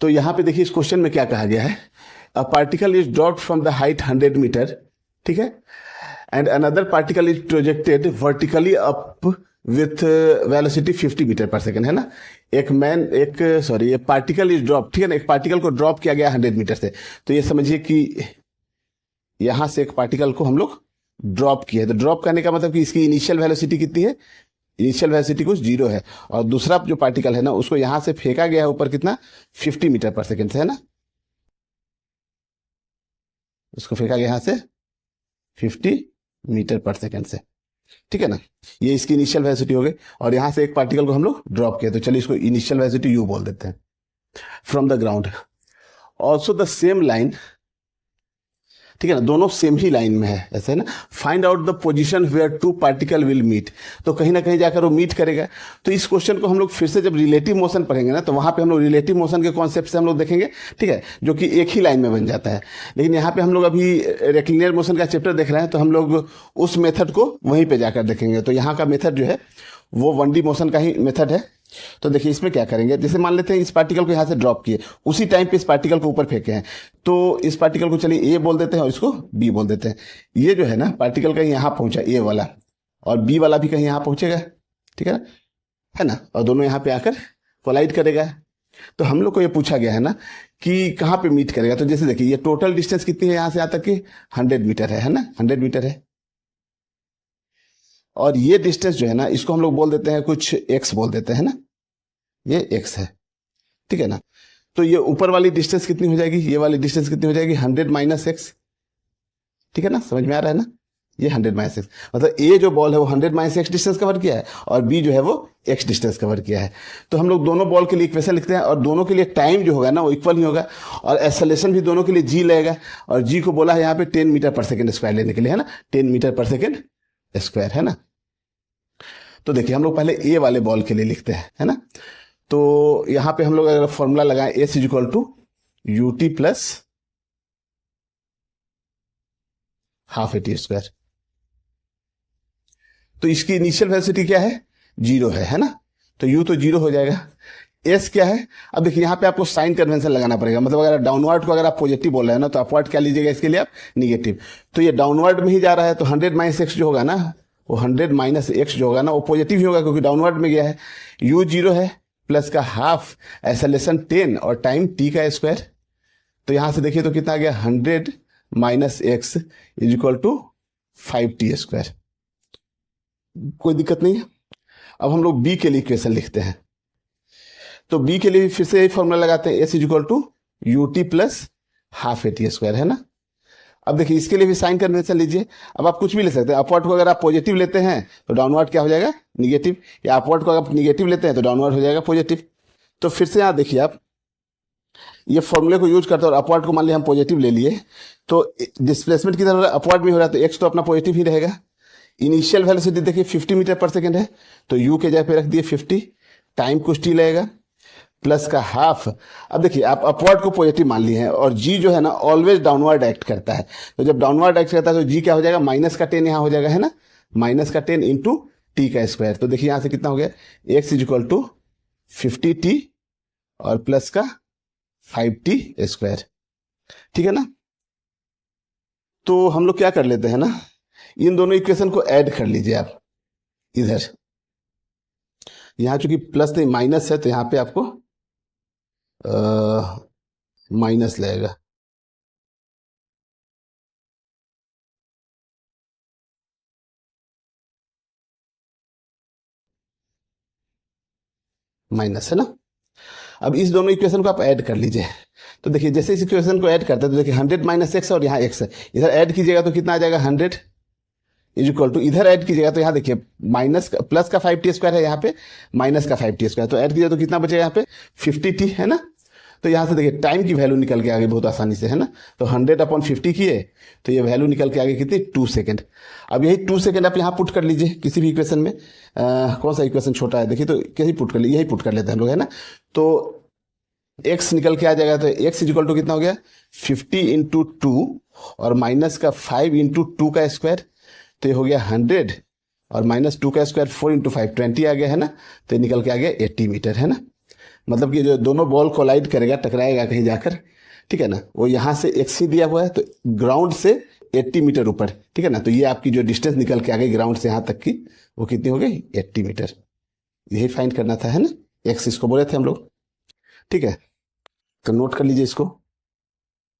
तो यहाँ पे देखिए इस क्वेश्चन में क्या कहा गया है, a particle is dropped from the height 100 metre, ठीक है, and another particle is projected vertically up with velocity 50 metre per second, है ना। एक पार्टिकल इज ड्रॉप, ठीक है ना, एक पार्टिकल को ड्रॉप किया गया 100 मीटर से। तो ये समझिए कि यहां से एक पार्टिकल को हम लोग ड्रॉप किया है। तो ड्रॉप करने का मतलब कि इसकी इनिशियल वेलोसिटी कितनी है, इनिशियल वेलोसिटी कुछ 0 है, और दूसरा जो पार्टिकल है ना उसको यहां से फेंका गया है ऊपर कितना, 50 मीटर पर सेकेंड से, है ना। उसको फेंका गया यहां से 50 मीटर पर सेकेंड से, ठीक है ना। ये इसकी इनिशियल वेलोसिटी हो गई, और यहां से एक पार्टिकल को हम लोग ड्रॉप किया, तो चलिए इसको इनिशियल वेलोसिटी यू बोल देते हैं from the ground. Also the same line, ठीक है ना, दोनों सेम ही लाइन में है, ऐसे है ना। Find out the position where two particle will meet, तो कहीं ना कहीं जाकर वो मीट करेगा। तो इस क्वेश्चन को हम लोग फिर से जब रिलेटिव मोशन पढ़ेंगे ना, तो वहां पे हम लोग रिलेटिव मोशन के कॉन्सेप्ट से हम लोग देखेंगे, ठीक है, जो कि एक ही लाइन में बन जाता है। लेकिन यहाँ पे हम लोग अभी रेक्टिलिनियर मोशन का चैप्टर देख रहे हैं, तो हम लोग उस मेथड को वहीं पे जाकर देखेंगे। तो यहाँ का मेथड जो है वो 1D मोशन का ही मेथड है। तो देखिए इसमें क्या करेंगे, जैसे मान लेते हैं इस पार्टिकल को यहाँ से ड्रॉप किए, उसी टाइम पे इस पार्टिकल को ऊपर फेंके हैं, तो इस पार्टिकल को चलिए ए बोल देते हैं और इसको बी बोल देते हैं। ये जो है ना पार्टिकल कहीं यहाँ पहुंचा ए वाला, और बी वाला भी कहीं यहाँ पहुंचेगा, ठीक है ना, और दोनों यहाँ पे आकर कोलाइड करेगा। तो हम लोग को ये पूछा गया है ना कि कहाँ पे मीट करेगा। तो जैसे देखिए ये टोटल डिस्टेंस कितनी है यहाँ से यहाँ तक की 100 मीटर है ना, 100 मीटर है, और ये डिस्टेंस जो है ना इसको हम लोग बोल देते हैं कुछ एक्स बोल देते हैं ना, ये एक्स है, ठीक है ना। तो ये ऊपर वाली डिस्टेंस कितनी हो जाएगी, ये वाली डिस्टेंस कितनी हो जाएगी, 100 माइनस एक्स, ठीक है ना, समझ में आ रहा है ना। ये 100 माइनस एक्स, मतलब ए जो बॉल है वो 100 माइनस एक्स डिस्टेंस कवर किया है, और बी जो है वो एक्स डिस्टेंस कवर किया है। तो हम लोग दोनों बॉल के लिए इक्वेशन लिखते हैं, और दोनों के लिए टाइम जो होगा ना वो इक्वल ही होगा, और एक्सेलरेशन भी दोनों के लिए जी लगेगा, और जी को बोला है यहाँ पे 10 मीटर पर सेकेंड स्क्वायर लेने के लिए, है ना, 10 मीटर पर सेकेंड स्क्वायर, है ना। तो देखिए हम लोग पहले ए वाले बॉल के लिए लिखते हैं, है ना। तो यहां पे हम लोग अगर फॉर्मूला लगाएं, s is equal to u t plus half a t square. तो इसकी इनिशियल वेलोसिटी क्या है, 0 है ना, तो यू तो 0 हो जाएगा। एस क्या है, अब देखिए यहाँ पे आपको साइन कन्वेंशन लगाना पड़ेगा, मतलब अगर डाउनवर्ड को अगर आप पॉजिटिव बोल रहे हैं ना, तो अपवर्ड क्या लीजिएगा, इसके लिए आप निगेटिव। तो ये डाउनवर्ड में ही जा रहा है, तो 100 माइनस एक्स जो होगा ना, वो 100 माइनस एक्स जो होगा ना वो पॉजिटिव ही होगा, क्योंकि डाउनवर्ड में गया है। यू 0 है, प्लस का हाफ, एक्सेलरेशन 10, और टाइम टी का स्क्वायर। तो यहां से देखिए तो कितना आ गया, 100 minus x is equal to 5t square. कोई दिक्कत नहीं है। अब हम लोग बी के लिए इक्वेशन लिखते हैं, तो बी के लिए फिर से फॉर्मूला लगाते हैं, s is equal to u t plus half a t square, है ना। अब देखिए इसके लिए भी साइन कन्वेंशन लीजिए। अब आप कुछ भी ले सकते हैं, अपवर्ड को अगर आप पॉजिटिव लेते हैं तो डाउनवर्ड क्या हो जाएगा, निगेटिव, या अपवर्ड को अगर आप निगेटिव लेते हैं तो डाउनवर्ड हो जाएगा पॉजिटिव। तो फिर से यहाँ देखिए आप ये फॉर्मूले को यूज करते हैं, और अपवर्ड को मान लिया हम पॉजिटिव ले लिए, तो डिस्प्लेसमेंट किधर हो रहा है, अपवर्ड में हो रहा है, तो एक्स तो अपना पॉजिटिव ही रहेगा। इनिशियल वेलोसिटी देखिए 50 मीटर पर सेकेंड है, तो यू के जगह पे रख दिए 50, टाइम कुछ टी लगेगा, प्लस का हाफ। अब देखिए आप अपवर्ड को पॉजिटिव मान लिए हैं, और जी जो है ना ऑलवेज डाउनवर्ड एक्ट करता है, तो जब डाउनवर्ड एक्ट करता है तो जी क्या हो जाएगा, माइनस का 10 यहाँ हो जाएगा, है ना, माइनस का 10 इंटू टी का स्क्वायर। तो देखिए यहां से कितना हो गया, x is equal to 50t और प्लस का 5t स्क्वायर, ठीक है ना। तो हम लोग क्या कर लेते हैं ना, इन दोनों इक्वेशन को ऐड कर लीजिए आप इधर। यहां चूंकि प्लस नहीं माइनस है, तो यहां पे आपको माइनस लगेगा, माइनस, है ना। अब इस दोनों इक्वेशन को आप ऐड कर लीजिए। तो देखिए जैसे इस इक्वेशन को ऐड करते हैं, तो देखिए 100 माइनस एक्स और यहाँ एक्स है, इधर ऐड कीजिएगा तो कितना आ जाएगा, 100 इज इक्वल टू, इधर ऐड कीजिएगा तो यहाँ देखिए माइनस प्लस का 5t स्क्वायर है, यहाँ पे माइनस का 5t स्क्वायर, तो ऐड कीजिए तो कितना बचेगा यहाँ पे 50t, है ना। तो यहाँ से देखिए टाइम की वैल्यू निकल के आ गई बहुत आसानी से, है ना। तो 100/50 किए तो ये वैल्यू निकल के आ गई कितनी, 2 सेकेंड। अब यही 2 सेकेंड आप यहाँ पुट कर लीजिए किसी भी इक्वेशन में। कौन सा इक्वेशन छोटा है देखिए, तो कैसे पुट कर लीजिए, यही पुट कर लेते हैं हम लोग, है ना। तो x निकल के आ जाएगा, तो x इज इक्वल टू कितना हो गया, 50 इंटू 2 और माइनस का 5 इंटू 2 का स्क्वायर, तो ये हो गया 100, और माइनस 2 का स्क्वायर 4 इंटू 5 20 आ गया, है ना। तो ये निकल के आ गया 80 मीटर, है ना। मतलब कि जो दोनों बॉल कोलाइड करेगा, टकराएगा कहीं जाकर, ठीक है ना, वो यहाँ से एक्स दिया हुआ है, तो ग्राउंड से 80 मीटर ऊपर, ठीक है ना, तो ये आपकी जो डिस्टेंस निकल के आ गई ग्राउंड से यहाँ तक की, वो कितनी हो गई, 80 मीटर। यही फाइंड करना था, है ना, एक्स इसको बोले थे हम लोग, ठीक है। तो नोट कर लीजिए इसको।